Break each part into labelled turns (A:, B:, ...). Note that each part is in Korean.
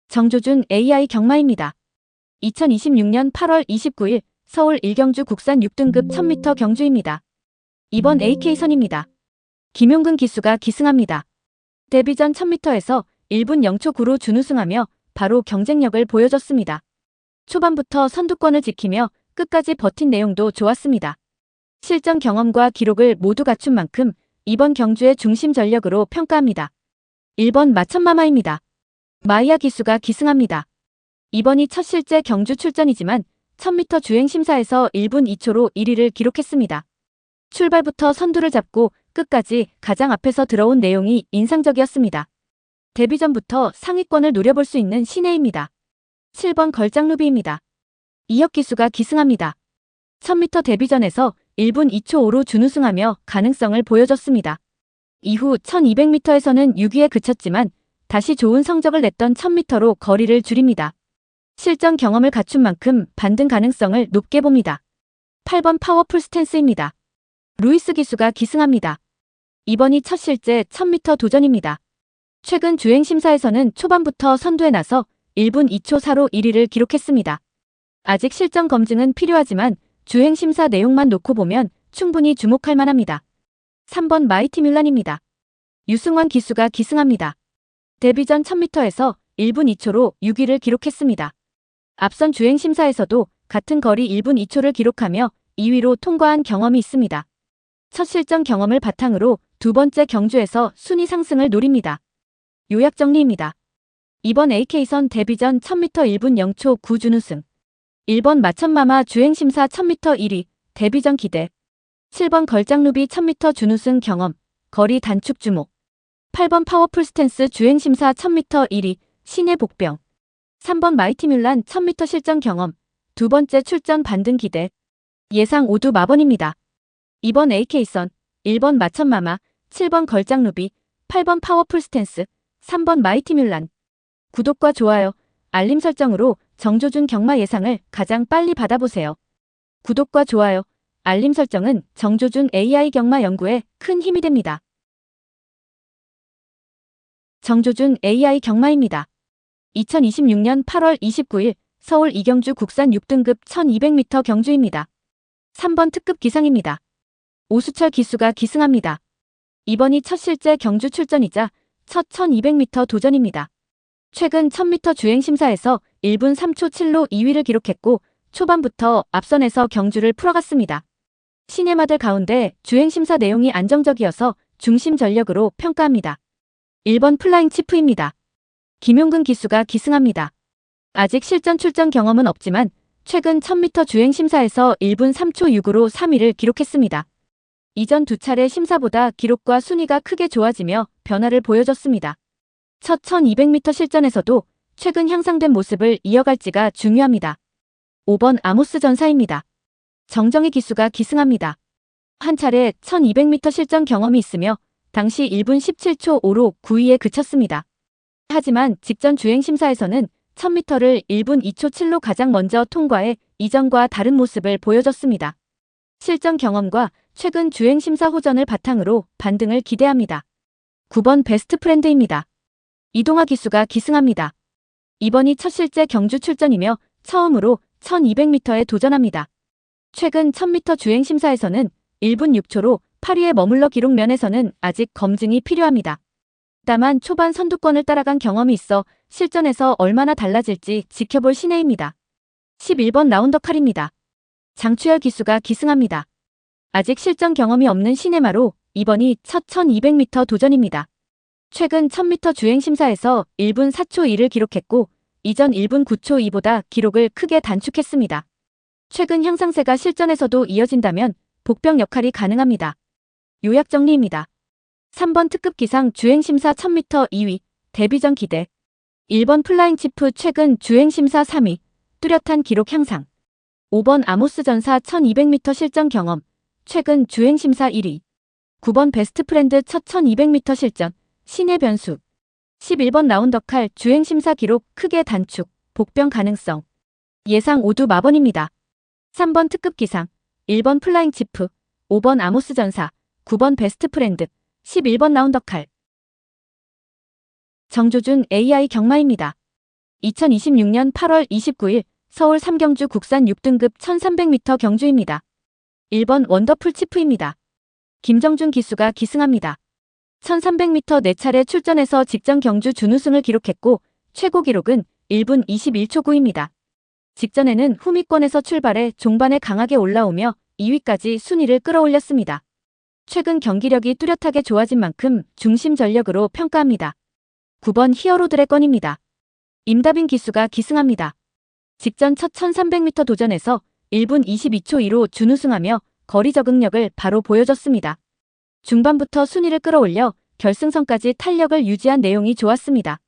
A: 정조준 AI 경마입니다. 2026년 8월 29일 서울 일경주 국산 6등급 1000m 경주입니다. 이번 AK선입니다. 김용근 기수가 기승합니다. 데뷔전 1000m에서 1분 0초 9로 준우승하며 바로 경쟁력을 보여줬습니다. 초반부터 선두권을 지키며 끝까지 버틴 내용도 좋았습니다. 실전 경험과 기록을 모두 갖춘 만큼 이번 경주의 중심 전력으로 평가합니다. 1번 마천마마입니다. 마이야 기수가 기승합니다. 이번이 첫 실제 경주 출전이지만 1000m 주행심사에서 1분 2초로 1위를 기록했습니다. 출발부터 선두를 잡고 끝까지 가장 앞에서 들어온 내용이 인상적이었습니다. 데뷔전부터 상위권을 노려볼 수 있는 신예입니다. 7번 걸작루비입니다. 이혁 기수가 기승합니다. 1000m 데뷔전에서 1분 2초 5로 준우승하며 가능성을 보여줬습니다. 이후 1200m에서는 6위에 그쳤지만 다시 좋은 성적을 냈던 1000m로 거리를 줄입니다. 실전 경험을 갖춘 만큼 반등 가능성을 높게 봅니다. 8번 파워풀 스탠스입니다. 루이스 기수가 기승합니다. 이번이 첫 실제 1000m 도전입니다. 최근 주행심사에서는 초반부터 선두에 나서 1분 2초 4로 1위를 기록했습니다. 아직 실전 검증은 필요하지만 주행심사 내용만 놓고 보면 충분히 주목할 만합니다. 3번 마이티 뮬란입니다. 유승환 기수가 기승합니다. 데뷔전 1000m에서 1분 2초로 6위를 기록했습니다. 앞선 주행심사에서도 같은 거리 1분 2초를 기록하며 2위로 통과한 경험이 있습니다. 첫 실전 경험을 바탕으로 두 번째 경주에서 순위 상승을 노립니다. 요약 정리입니다. 이번 AK선 데뷔전 1000m 1분 0초 9 준우승. 1번 마천마마 주행심사 1000m 1위, 데뷔전 기대. 7번 걸작루비 1000m 준우승 경험, 거리 단축 주목. 8번 파워풀 스탠스 주행심사 1000m 1위, 신의 복병. 3번 마이티 뮬란 1000m 실전 경험, 두 번째 출전 반등 기대. 예상 오두 마번입니다. 이번 AK선 1번 마천마마, 7번 걸작루비, 8번 파워풀 스탠스, 3번 마이티 뮬란. 구독과 좋아요, 알림 설정으로 정조준 경마 예상을 가장 빨리 받아보세요. 구독과 좋아요, 알림 설정은 정조준 AI 경마 연구에 큰 힘이 됩니다. 정조준 AI 경마입니다. 2026년 8월 29일 서울 이경주 국산 6등급 1200m 경주입니다. 3번 특급 기상입니다. 오수철 기수가 기승합니다. 이번이 첫 실제 경주 출전이자 첫 1200m 도전입니다. 최근 1000m 주행심사에서 1분 3초 7로 2위를 기록했고 초반부터 앞선에서 경주를 풀어갔습니다. 신예마들 가운데 주행심사 내용이 안정적이어서 중심 전력으로 평가합니다. 1번 플라잉 치프입니다. 김용근 기수가 기승합니다. 아직 실전 출전 경험은 없지만 최근 1000m 주행심사에서 1분 3초 6으로 3위를 기록했습니다. 이전 두 차례 심사보다 기록과 순위가 크게 좋아지며 변화를 보여줬습니다. 첫 1200m 실전에서도 최근 향상된 모습을 이어갈지가 중요합니다. 5번 아모스 전사입니다. 정정희 기수가 기승합니다. 한 차례 1200m 실전 경험이 있으며 당시 1분 17초 5로 9위에 그쳤습니다. 하지만 직전 주행심사에서는 1000m를 1분 2초 7로 가장 먼저 통과해 이전과 다른 모습을 보여줬습니다. 실전 경험과 최근 주행심사 호전을 바탕으로 반등을 기대합니다. 9번 베스트 프렌드입니다. 이동하 기수가 기승합니다. 이번이 첫 실제 경주 출전이며 처음으로 1200m에 도전합니다. 최근 1000m 주행심사에서는 1분 6초로 8위에 머물러 기록 면에서는 아직 검증이 필요합니다. 다만 초반 선두권을 따라간 경험이 있어 실전에서 얼마나 달라질지 지켜볼 신예입니다. 11번 라운더칼입니다. 장추열 기수가 기승합니다. 아직 실전 경험이 없는 신예마로 이번이 첫 1200m 도전입니다. 최근 1000m 주행심사에서 1분 4초 2를 기록했고 이전 1분 9초 2보다 기록을 크게 단축했습니다. 최근 향상세가 실전에서도 이어진다면 복병 역할이 가능합니다. 요약 정리입니다. 3번 특급 기상 주행심사 1000m 2위, 데뷔전 기대. 1번 플라잉 치프 최근 주행심사 3위, 뚜렷한 기록 향상. 5번 아모스 전사 1200m 실전 경험, 최근 주행심사 1위. 9번 베스트 프렌드 첫 1200m 실전, 신의 변수. 11번 라운더칼 주행심사 기록 크게 단축, 복병 가능성. 예상 오두 마번입니다. 3번 특급 기상, 1번 플라잉 치프, 5번 아모스 전사, 9번 베스트 프렌드, 11번 라운더칼. 정조준 AI 경마입니다. 2026년 8월 29일 서울 삼경주 국산 6등급 1300m 경주입니다. 1번 원더풀 치프입니다. 김정준 기수가 기승합니다. 1300m 4차례 출전해서 직전 경주 준우승을 기록했고 최고 기록은 1분 21초 9입니다. 직전에는 후미권에서 출발해 종반에 강하게 올라오며 2위까지 순위를 끌어올렸습니다. 최근 경기력이 뚜렷하게 좋아진 만큼 중심 전력으로 평가합니다. 9번 히어로 드래건입니다. 임다빈 기수가 기승합니다. 직전 첫 1300m 도전에서 1분 22초 2로 준우승하며 거리 적응력을 바로 보여줬습니다. 중반부터 순위를 끌어올려 결승선까지 탄력을 유지한 내용이 좋았습니다.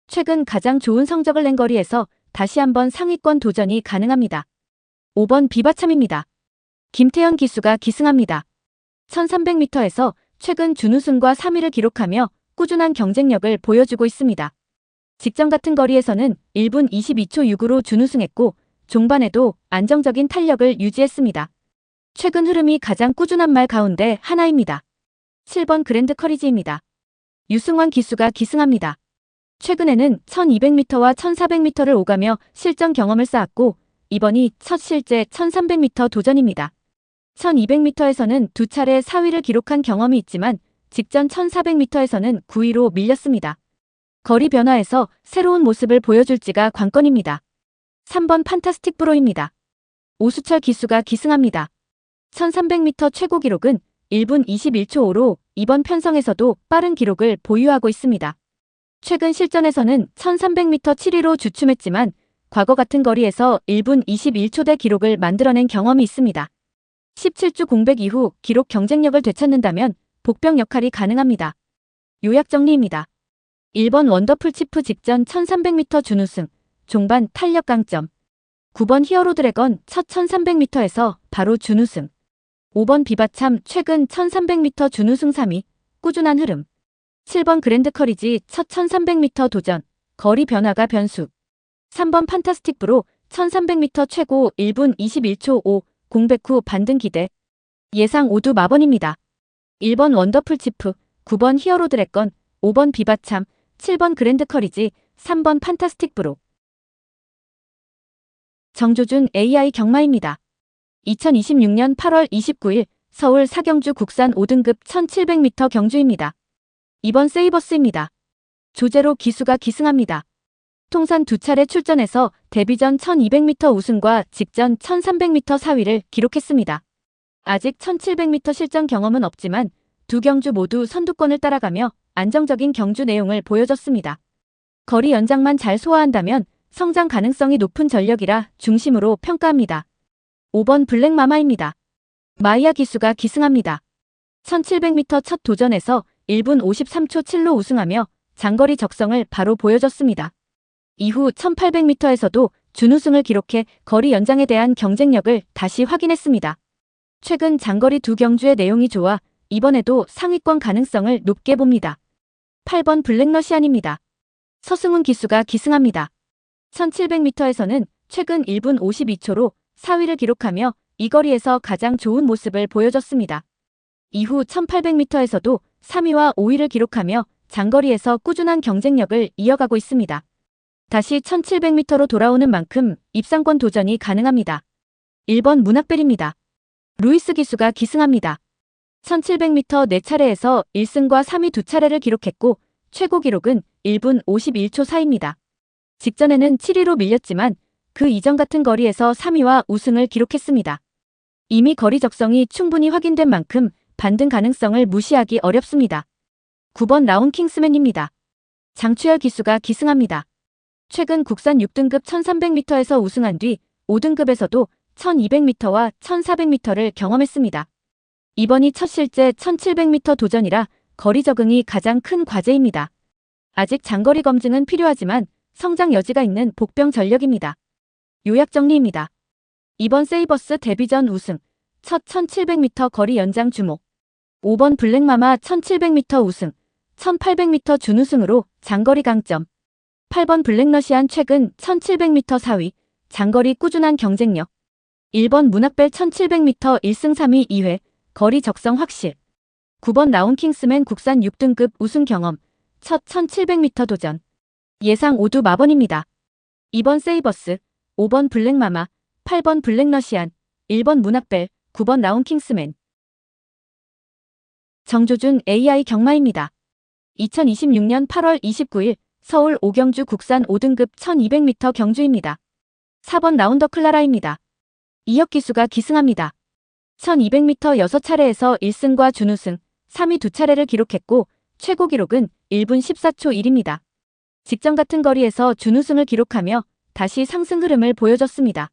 A: 최근 가장 좋은 성적을 낸 거리에서 다시 한번 상위권 도전이 가능합니다. 5번 비바참입니다. 김태현 기수가 기승합니다. 1300m에서 최근 준우승과 3위를 기록하며 꾸준한 경쟁력을 보여주고 있습니다. 직전 같은 거리에서는 1분 22초 6으로 준우승했고 종반에도 안정적인 탄력을 유지했습니다. 최근 흐름이 가장 꾸준한 말 가운데 하나입니다. 7번 그랜드 커리지입니다. 유승환 기수가 기승합니다. 최근에는 1200m와 1400m를 오가며 실전 경험을 쌓았고 이번이 첫 실제 1300m 도전입니다. 1200m에서는 두 차례 4위를 기록한 경험이 있지만 직전 1400m에서는 9위로 밀렸습니다. 거리 변화에서 새로운 모습을 보여줄지가 관건입니다. 3번 판타스틱 브로입니다. 오수철 기수가 기승합니다. 1300m 최고 기록은 1분 21초 5로 이번 편성에서도 빠른 기록을 보유하고 있습니다. 최근 실전에서는 1300m 7위로 주춤했지만 과거 같은 거리에서 1분 21초대 기록을 만들어낸 경험이 있습니다. 17주 공백 이후 기록 경쟁력을 되찾는다면 복병 역할이 가능합니다. 요약 정리입니다. 1번 원더풀 치프 직전 1300m 준우승, 종반 탄력 강점. 9번 히어로 드래건 첫 1300m에서 바로 준우승. 5번 비바참 최근 1300m 준우승 3위, 꾸준한 흐름. 7번 그랜드 커리지 첫 1300m 도전, 거리 변화가 변수. 3번 판타스틱 브로 1300m 최고 1분 21초 5, 공백 후 반등 기대. 예상 오두 마번입니다. 1번 원더풀 치프, 9번 히어로 드래건, 5번 비바참, 7번 그랜드 커리지, 3번 판타스틱 브로. 정조준 AI 경마입니다. 2026년 8월 29일 서울 사경주 국산 5등급 1700m 경주입니다. 2번 세이버스입니다. 조제로 기수가 기승합니다. 통산 두 차례 출전해서 데뷔전 1200m 우승과 직전 1300m 4위를 기록했습니다. 아직 1700m 실전 경험은 없지만 두 경주 모두 선두권을 따라가며 안정적인 경주 내용을 보여줬습니다. 거리 연장만 잘 소화한다면 성장 가능성이 높은 전력이라 중심으로 평가합니다. 5번 블랙마마입니다. 마이야 기수가 기승합니다. 1700m 첫 도전에서 1분 53초 7로 우승하며 장거리 적성을 바로 보여줬습니다. 이후 1800m에서도 준우승을 기록해 거리 연장에 대한 경쟁력을 다시 확인했습니다. 최근 장거리 두 경주의 내용이 좋아 이번에도 상위권 가능성을 높게 봅니다. 8번 블랙러시안입니다. 서승훈 기수가 기승합니다. 1700m에서는 최근 1분 52초로 4위를 기록하며 이 거리에서 가장 좋은 모습을 보여줬습니다. 이후 1800m에서도 3위와 5위를 기록하며 장거리에서 꾸준한 경쟁력을 이어가고 있습니다. 다시 1700m로 돌아오는 만큼 입상권 도전이 가능합니다. 1번 문학벨입니다. 루이스 기수가 기승합니다. 1700m 4차례에서 1승과 3위 2차례를 기록했고 최고 기록은 1분 51초 4입니다. 직전에는 7위로 밀렸지만 그 이전 같은 거리에서 3위와 우승을 기록했습니다. 이미 거리 적성이 충분히 확인된 만큼 반등 가능성을 무시하기 어렵습니다. 9번 라운 킹스맨입니다. 장추열 기수가 기승합니다. 최근 국산 6등급 1300m에서 우승한 뒤 5등급에서도 1200m와 1400m를 경험했습니다. 이번이 첫 실제 1700m 도전이라 거리 적응이 가장 큰 과제입니다. 아직 장거리 검증은 필요하지만 성장 여지가 있는 복병 전력입니다. 요약 정리입니다. 이번 세이버스 데뷔전 우승, 첫 1700m 거리 연장 주목. 5번 블랙마마 1700m 우승, 1800m 준우승으로 장거리 강점. 8번 블랙러시안 최근 1700m 4위, 장거리 꾸준한 경쟁력. 1번 문학벨 1700m 1승 3위 2회, 거리 적성 확실. 9번 라운 킹스맨 국산 6등급 우승 경험, 첫 1700m 도전. 예상 오두 마번입니다. 2번 세이버스, 5번 블랙마마, 8번 블랙러시안, 1번 문학벨, 9번 라운킹스맨. 정조준 AI 경마입니다. 2026년 8월 29일 서울 오경주 국산 5등급 1200m 경주입니다. 4번 라운더 클라라입니다. 이혁 기수가 기승합니다. 1200m 6차례에서 1승과 준우승, 3위 2차례를 기록했고 최고 기록은 1분 14초 1입니다. 직전 같은 거리에서 준우승을 기록하며 다시 상승 흐름을 보여줬습니다.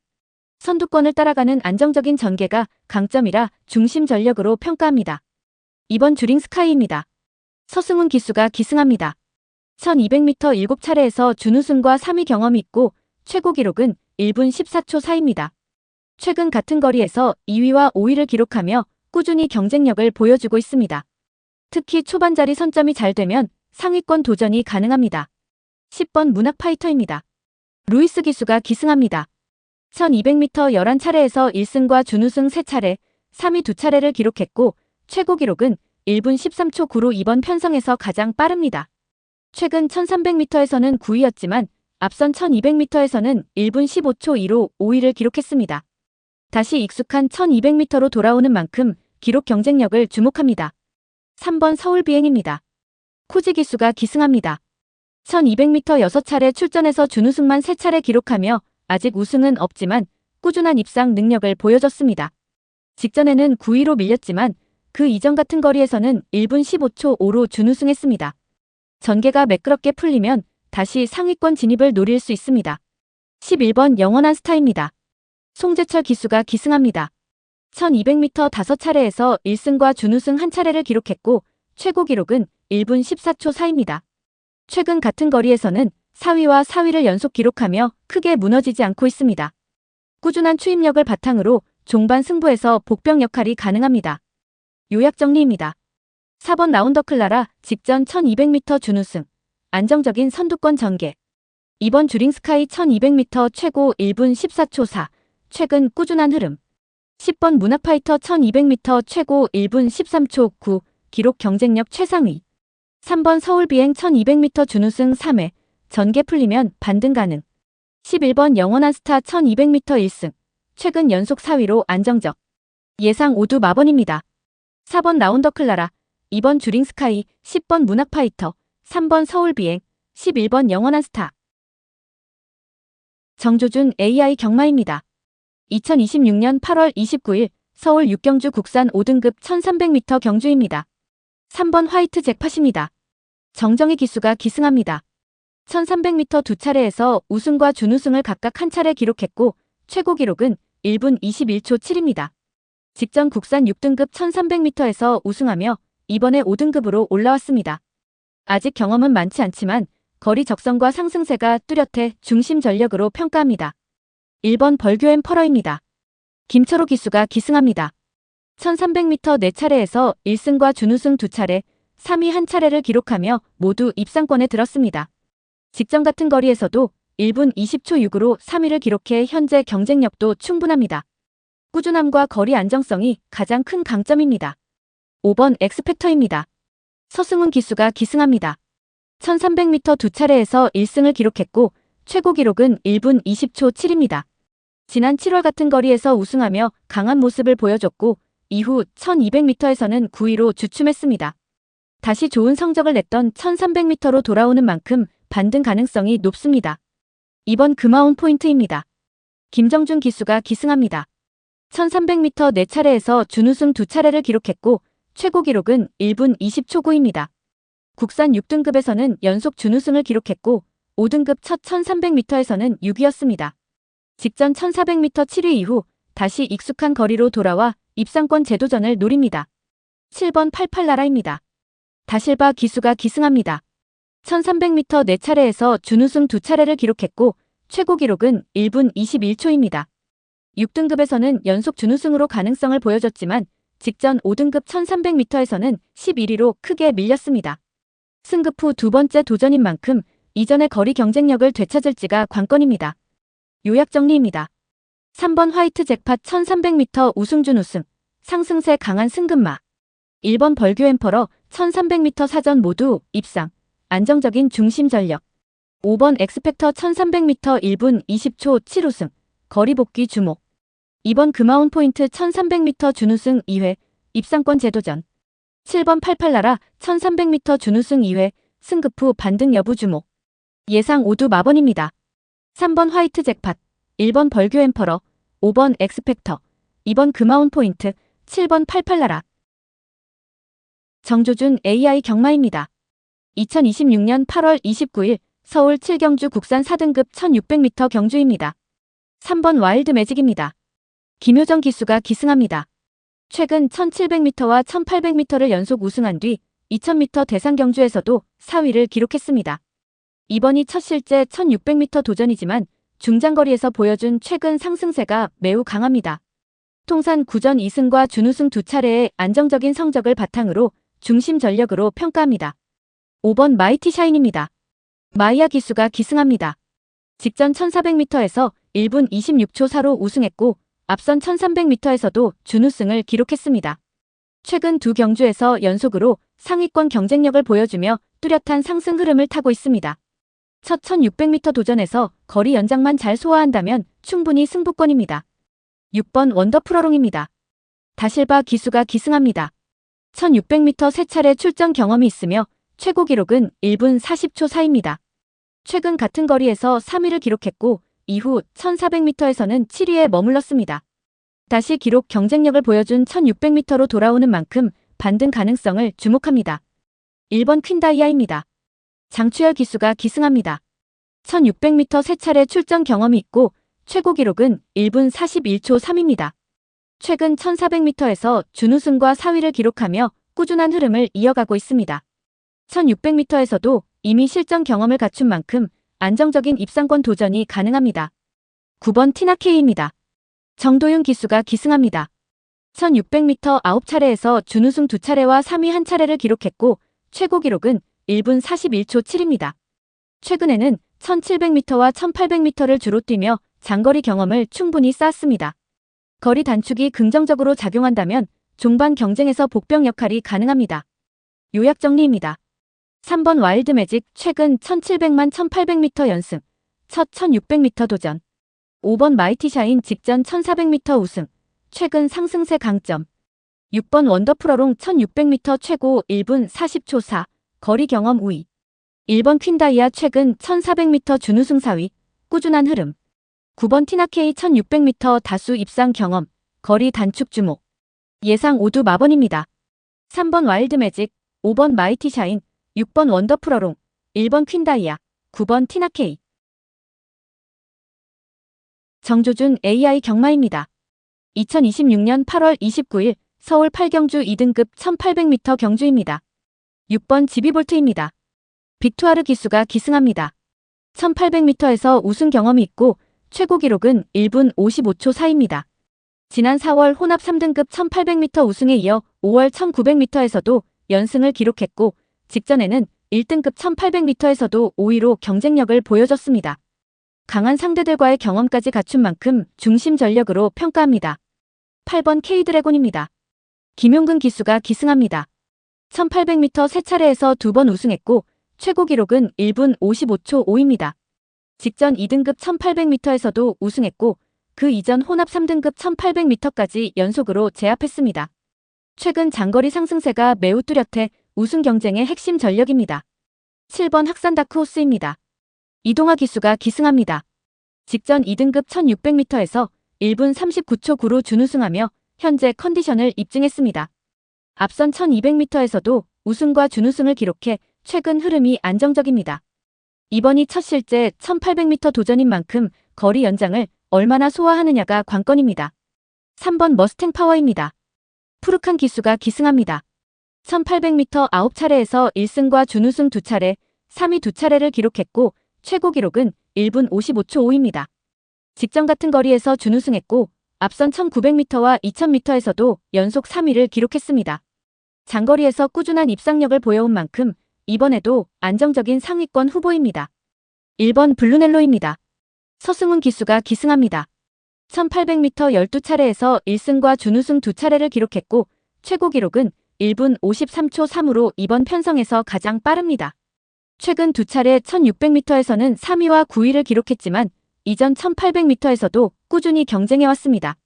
A: 선두권을 따라가는 안정적인 전개가 강점이라 중심 전력으로 평가합니다. 2번 주링 스카이입니다. 서승훈 기수가 기승합니다. 1200m 7차례에서 준우승과 3위 경험이 있고 최고 기록은 1분 14초 4입니다. 최근 같은 거리에서 2위와 5위를 기록하며 꾸준히 경쟁력을 보여주고 있습니다. 특히 초반 자리 선점이 잘 되면 상위권 도전이 가능합니다. 10번 문학 파이터입니다. 루이스 기수가 기승합니다. 1200m 11차례에서 1승과 준우승 3차례, 3위 2차례를 기록했고 최고 기록은 1분 13초 9로 이번 편성에서 가장 빠릅니다. 최근 1300m에서는 9위였지만 앞선 1200m에서는 1분 15초 2로 5위를 기록했습니다. 다시 익숙한 1200m로 돌아오는 만큼 기록 경쟁력을 주목합니다. 3번 서울비행입니다. 코지 기수가 기승합니다. 1200m 6차례 출전해서 준우승만 3차례 기록하며 아직 우승은 없지만 꾸준한 입상 능력을 보여줬습니다. 직전에는 9위로 밀렸지만 그 이전 같은 거리에서는 1분 15초 5로 준우승했습니다. 전개가 매끄럽게 풀리면 다시 상위권 진입을 노릴 수 있습니다. 11번 영원한 스타입니다. 송재철 기수가 기승합니다. 1200m 5차례에서 1승과 준우승 1차례를 기록했고 최고 기록은 1분 14초 4입니다. 최근 같은 거리에서는 4위와 4위를 연속 기록하며 크게 무너지지 않고 있습니다. 꾸준한 추임력을 바탕으로 종반 승부에서 복병 역할이 가능합니다. 요약 정리입니다. 4번 라운더 클라라 직전 1200m 준우승, 안정적인 선두권 전개. 2번 주링 스카이 1200m 최고 1분 14초 4, 최근 꾸준한 흐름. 10번 문학 파이터 1200m 최고 1분 13초 9, 기록 경쟁력 최상위. 3번 서울비행 1200m 준우승 3회, 전개 풀리면 반등 가능. 11번 영원한 스타 1200m 1승, 최근 연속 4위로 안정적. 예상 5두 마번입니다. 4번 라운더 클라라, 2번 주링 스카이, 10번 문학 파이터, 3번 서울비행, 11번 영원한 스타. 정조준 AI 경마입니다. 2026년 8월 29일 서울 육경주 국산 5등급 1300m 경주입니다. 3번 화이트 잭팟입니다. 정정희 기수가 기승합니다. 1300m 2차례에서 우승과 준우승을 각각 1차례 기록했고 최고 기록은 1분 21초 7입니다. 직전 국산 6등급 1300m에서 우승하며 이번에 5등급으로 올라왔습니다. 아직 경험은 많지 않지만 거리 적성과 상승세가 뚜렷해 중심 전력으로 평가합니다. 1번 벌교 엠퍼러입니다. 김철호 기수가 기승합니다. 1300m 4차례에서 1승과 준우승 2차례, 3위 1차례를 기록하며 모두 입상권에 들었습니다. 직전 같은 거리에서도 1분 20초 6으로 3위를 기록해 현재 경쟁력도 충분합니다. 꾸준함과 거리 안정성이 가장 큰 강점입니다. 5번 엑스팩터입니다. 서승훈 기수가 기승합니다. 1300m 2차례에서 1승을 기록했고 최고 기록은 1분 20초 7입니다. 지난 7월 같은 거리에서 우승하며 강한 모습을 보여줬고 이후 1200m에서는 9위로 주춤했습니다. 다시 좋은 성적을 냈던 1300m로 돌아오는 만큼 반등 가능성이 높습니다. 2번 금화온 포인트입니다. 김정준 기수가 기승합니다. 1300m 4차례에서 준우승 2차례를 기록했고 최고 기록은 1분 20초 9입니다. 국산 6등급에서는 연속 준우승을 기록했고 5등급 첫 1300m에서는 6위였습니다. 직전 1400m 7위 이후 다시 익숙한 거리로 돌아와 입상권 재도전을 노립니다. 7번 88나라입니다. 다실바 기수가 기승합니다. 1300m 4차례에서 준우승 2차례를 기록했고 최고 기록은 1분 21초입니다. 6등급에서는 연속 준우승으로 가능성을 보여줬지만 직전 5등급 1300m에서는 11위로 크게 밀렸습니다. 승급 후 두 번째 도전인 만큼 이전의 거리 경쟁력을 되찾을지가 관건입니다. 요약 정리입니다. 3번 화이트 잭팟 1300m 우승 준우승, 상승세 강한 승급마. 1번 벌교 엠퍼러 1300m 사전 모두 입상, 안정적인 중심 전력. 5번 엑스펙터 1300m 1분 20초 7우승, 거리 복귀 주목. 2번 금아온 포인트 1300m 준우승 2회, 입상권 재도전. 7번 88나라 1300m 준우승 2회, 승급 후 반등 여부 주목. 예상 5두 마번입니다. 3번 화이트 잭팟, 1번 벌교 엠퍼러, 5번 엑스펙터, 2번 금아온 포인트, 7번 88나라. 정조준 AI 경마입니다. 2026년 8월 29일 서울 7경주 국산 4등급 1600m 경주입니다. 3번 와일드 매직입니다. 김효정 기수가 기승합니다. 최근 1700m와 1800m를 연속 우승한 뒤 2000m 대상 경주에서도 4위를 기록했습니다. 이번이 첫 실제 1600m 도전이지만 중장거리에서 보여준 최근 상승세가 매우 강합니다. 통산 9전 2승과 준우승 2차례의 안정적인 성적을 바탕으로 중심 전력으로 평가합니다. 5번 마이티 샤인입니다. 마이야 기수가 기승합니다. 직전 1400m에서 1분 26초 4로 우승했고 앞선 1300m에서도 준우승을 기록했습니다. 최근 두 경주에서 연속으로 상위권 경쟁력을 보여주며 뚜렷한 상승 흐름을 타고 있습니다. 첫 1600m 도전에서 거리 연장만 잘 소화한다면 충분히 승부권입니다. 6번 원더프로롱입니다. 다실바 기수가 기승합니다. 1600m 세 차례 출전 경험이 있으며 최고 기록은 1분 40초 4입니다. 최근 같은 거리에서 3위를 기록했고 이후 1400m에서는 7위에 머물렀습니다. 다시 기록 경쟁력을 보여준 1600m로 돌아오는 만큼 반등 가능성을 주목합니다. 1번 퀸다이아입니다. 장추열 기수가 기승합니다. 1600m 세 차례 출전 경험이 있고 최고 기록은 1분 41초 3입니다. 최근 1400m에서 준우승과 4위를 기록하며 꾸준한 흐름을 이어가고 있습니다. 1600m에서도 이미 실전 경험을 갖춘 만큼 안정적인 입상권 도전이 가능합니다. 9번 티나케이입니다. 정도윤 기수가 기승합니다. 1600m 9차례에서 준우승 2차례와 3위 1차례를 기록했고 최고 기록은 1분 41초 7입니다. 최근에는 1700m와 1800m를 주로 뛰며 장거리 경험을 충분히 쌓았습니다. 거리 단축이 긍정적으로 작용한다면 종반 경쟁에서 복병 역할이 가능합니다. 요약 정리입니다. 3번 와일드 매직 최근 1700만 1800m 연승, 첫 1600m 도전. 5번 마이티 샤인 직전 1400m 우승, 최근 상승세 강점. 6번 원더프로롱 1600m 최고 1분 40초 4, 거리 경험 우위. 1번 퀸다이아 최근 1400m 준우승 4위, 꾸준한 흐름. 9번 티나케이 1600m 다수 입상 경험, 거리 단축 주목. 예상 5두 마번입니다. 3번 와일드 매직, 5번 마이티 샤인, 6번 원더프로롱, 1번 퀸다이아, 9번 티나케이. 정조준 AI 경마입니다. 2026년 8월 29일 서울 8경주 2등급 1800m 경주입니다. 6번 지비볼트입니다. 빅투아르 기수가 기승합니다. 1800m에서 우승 경험이 있고 최고 기록은 1분 55초 4입니다. 지난 4월 혼합 3등급 1800m 우승에 이어 5월 1900m에서도 연승을 기록했고 직전에는 1등급 1800m에서도 5위로 경쟁력을 보여줬습니다. 강한 상대들과의 경험까지 갖춘 만큼 중심 전력으로 평가합니다. 8번 K드래곤입니다. 김용근 기수가 기승합니다. 1800m 세 차례에서 2번 우승했고 최고 기록은 1분 55초 5입니다. 직전 2등급 1800m에서도 우승했고 그 이전 혼합 3등급 1800m까지 연속으로 제압했습니다. 최근 장거리 상승세가 매우 뚜렷해 우승 경쟁의 핵심 전력입니다. 7번 학산 다크호스입니다. 이동하 기수가 기승합니다. 직전 2등급 1600m에서 1분 39초 9로 준우승하며 현재 컨디션을 입증했습니다. 앞선 1200m에서도 우승과 준우승을 기록해 최근 흐름이 안정적입니다. 이번이 첫 실제 1800m 도전인 만큼 거리 연장을 얼마나 소화하느냐가 관건입니다. 3번 머스탱 파워입니다. 푸르칸 기수가 기승합니다. 1800m 9차례에서 1승과 준우승 2차례, 3위 2차례를 기록했고 최고 기록은 1분 55초 5입니다. 직전 같은 거리에서 준우승했고 앞선 1900m와 2000m에서도 연속 3위를 기록했습니다. 장거리에서 꾸준한 입상력을 보여온 만큼 이번에도 안정적인 상위권 후보입니다. 1번 블루넬로입니다. 서승훈 기수가 기승합니다. 1800m 12차례에서 1승과 준우승 2차례를 기록했고 최고 기록은 1분 53초 3으로 이번 편성에서 가장 빠릅니다. 최근 두 차례 1600m에서는 3위와 9위를 기록했지만 이전 1800m에서도 꾸준히 경쟁해왔습니다.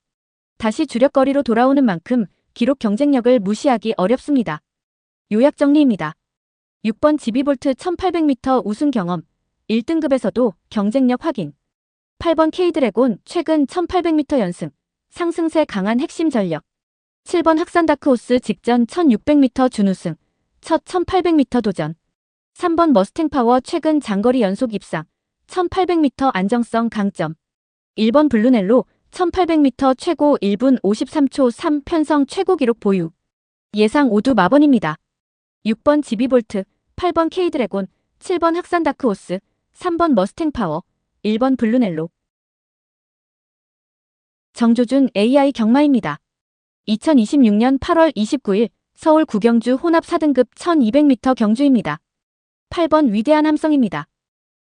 A: 다시 주력거리로 돌아오는 만큼 기록 경쟁력을 무시하기 어렵습니다. 요약 정리입니다. 6번 지비볼트 1800m 우승 경험, 1등급에서도 경쟁력 확인. 8번 K드래곤 최근 1800m 연승, 상승세 강한 핵심 전력. 7번 학산 다크호스 직전 1600m 준우승, 첫 1800m 도전. 3번 머스탱 파워 최근 장거리 연속 입상, 1800m 안정성 강점. 1번 블루넬로 1800m 최고 1분 53초 3 편성 최고 기록 보유. 예상 5두 마번입니다. 6번 지비볼트, 8번 K드래곤, 7번 학산 다크호스, 3번 머스탱 파워, 1번 블루넬로. 정조준 AI 경마입니다. 2026년 8월 29일 서울 구경주 혼합 4등급 1200m 경주입니다. 8번 위대한 함성입니다.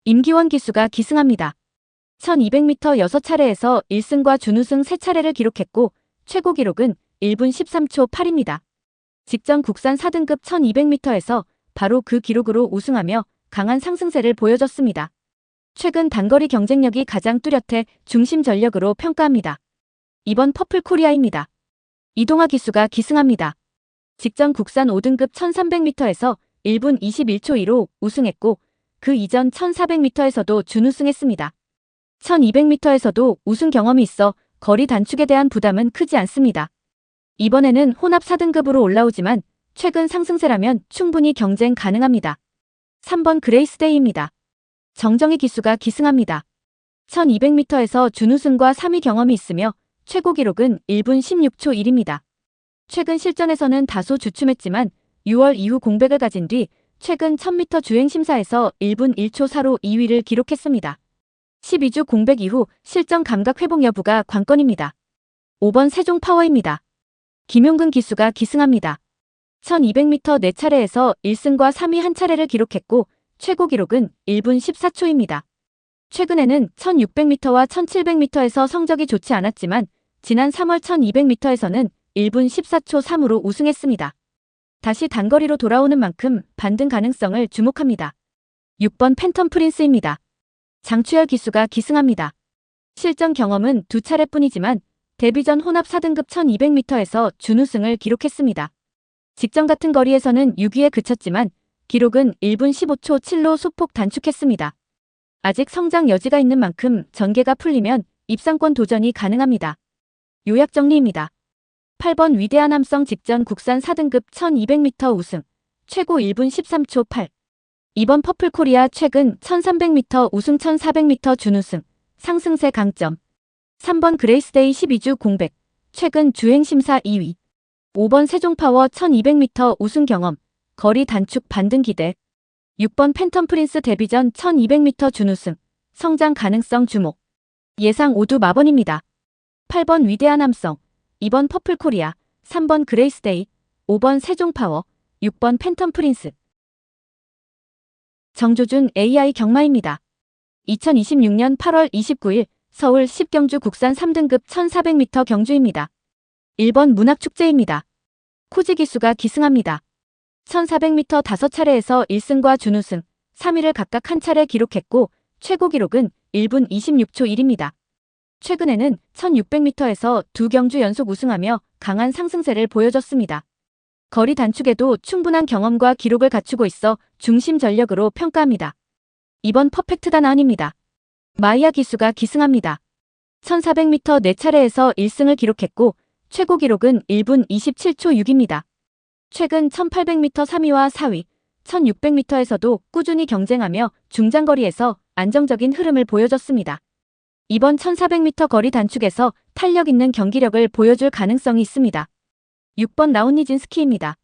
A: 임기원 기수가 기승합니다. 1200m 6차례에서 1승과 준우승 3차례를 기록했고 최고 기록은 1분 13초 8입니다. 직전 국산 4등급 1200m에서 바로 그 기록으로 우승하며 강한 상승세를 보여줬습니다. 최근 단거리 경쟁력이 가장 뚜렷해 중심 전력으로 평가합니다. 2번 퍼플코리아입니다. 이동화 기수가 기승합니다. 직전 국산 5등급 1300m에서 1분 21초 2로 우승했고 그 이전 1400m에서도 준우승했습니다. 1200m에서도 우승 경험이 있어 거리 단축에 대한 부담은 크지 않습니다. 이번에는 혼합 4등급으로 올라오지만 최근 상승세라면 충분히 경쟁 가능합니다. 3번 그레이스데이입니다. 정정희 기수가 기승합니다. 1200m에서 준우승과 3위 경험이 있으며 최고 기록은 1분 16초 1입니다. 최근 실전에서는 다소 주춤했지만 6월 이후 공백을 가진 뒤 최근 1000m 주행 심사에서 1분 1초 4로 2위를 기록했습니다. 12주 공백 이후 실전 감각 회복 여부가 관건입니다. 5번 세종파워입니다. 김용근 기수가 기승합니다. 1200m 4차례에서 1승과 3위 한 차례를 기록했고 최고 기록은 1분 14초입니다. 최근에는 1600m와 1700m에서 성적이 좋지 않았지만 지난 3월 1200m에서는 1분 14초 3으로 우승했습니다. 다시 단거리로 돌아오는 만큼 반등 가능성을 주목합니다. 6번 팬텀 프린스입니다. 장추열 기수가 기승합니다. 실전 경험은 두 차례뿐이지만 데뷔 전 혼합 4등급 1200m에서 준우승을 기록했습니다. 직전 같은 거리에서는 6위에 그쳤지만 기록은 1분 15초 7로 소폭 단축했습니다. 아직 성장 여지가 있는 만큼 전개가 풀리면 입상권 도전이 가능합니다. 요약 정리입니다. 8번 위대한 함성 직전 국산 4등급 1200m 우승, 최고 1분 13초 8. 2번 퍼플코리아 최근 1300m 우승 1400m 준우승, 상승세 강점. 3번 그레이스데이 12주 공백, 최근 주행심사 2위. 5번 세종파워 1200m 우승 경험, 거리 단축 반등 기대. 6번 팬텀 프린스 데뷔 전 1200m 준우승, 성장 가능성 주목. 예상 5두 마번입니다. 8번 위대한 함성, 2번 퍼플코리아, 3번 그레이스데이, 5번 세종파워, 6번 팬텀 프린스. 정조준 AI 경마입니다. 2026년 8월 29일 서울 10경주 국산 3등급 1400m 경주입니다. 1번 문학축제입니다. 코지 기수가 기승합니다. 1400m 5차례에서 1승과 준우승, 3위를 각각 한 차례 기록했고 최고 기록은 1분 26초 1입니다. 최근에는 1600m에서 두 경주 연속 우승하며 강한 상승세를 보여줬습니다. 거리 단축에도 충분한 경험과 기록을 갖추고 있어 중심 전력으로 평가합니다. 2번 퍼펙트 다나은입니다. 마이야 기수가 기승합니다. 1400m 4차례에서 1승을 기록했고 최고 기록은 1분 27초 6입니다. 최근 1800m 3위와 4위, 1600m에서도 꾸준히 경쟁하며 중장거리에서 안정적인 흐름을 보여줬습니다. 이번 1400m 거리 단축에서 탄력 있는 경기력을 보여줄 가능성이 있습니다. 6번 라운니진스키입니다.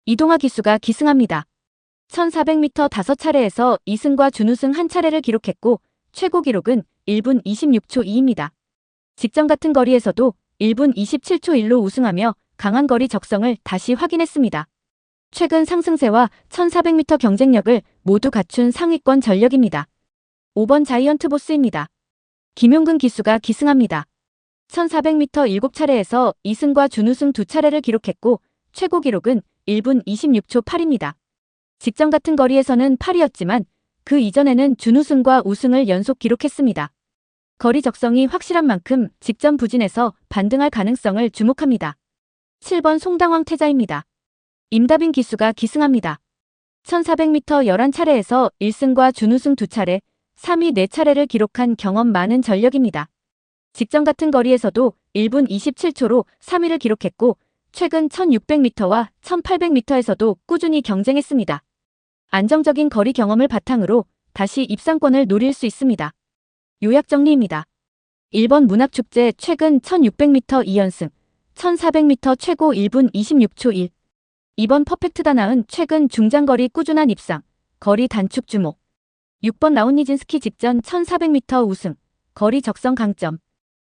A: 이동화 기수가 기승합니다. 1400m 5차례에서 2승과 준우승 한 차례를 기록했고 최고 기록은 1분 26초 2입니다. 직전 같은 거리에서도 1분 27초 1로 우승하며 강한 거리 적성을 다시 확인했습니다. 최근 상승세와 1400m 경쟁력을 모두 갖춘 상위권 전력입니다. 5번 자이언트 보스입니다. 김용근 기수가 기승합니다. 1400m 7차례에서 2승과 준우승 2차례를 기록했고 최고 기록은 1분 26초 8입니다. 직전 같은 거리에서는 8위였지만 그 이전에는 준우승과 우승을 연속 기록했습니다. 거리 적성이 확실한 만큼 직전 부진에서 반등할 가능성을 주목합니다. 7번 송당황 태자입니다. 임다빈 기수가 기승합니다. 1400m 11차례에서 1승과 준우승 2차례, 3위 4차례를 기록한 경험 많은 전력입니다. 직전 같은 거리에서도 1분 27초로 3위를 기록했고 최근 1600m와 1800m에서도 꾸준히 경쟁했습니다. 안정적인 거리 경험을 바탕으로 다시 입상권을 노릴 수 있습니다. 요약 정리입니다. 1번 문학축제 최근 1600m 2연승, 1400m 최고 1분 26초 1. 2번 퍼펙트 다나은 최근 중장거리 꾸준한 입상, 거리 단축 주목. 6번 라온니진스키 직전 1400m 우승, 거리 적성 강점.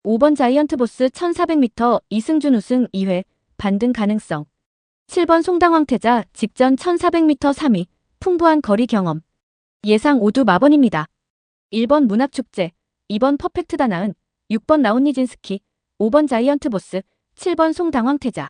A: 5번 자이언트 보스 1400m 이승준 우승 2회, 반등 가능성. 7번 송당황 태자 직전 1400m 3위, 풍부한 거리 경험. 예상 5두 마번입니다. 1번 문학축제, 2번 퍼펙트 다나은, 6번 라온니진스키, 5번 자이언트 보스, 7번 송당황 태자.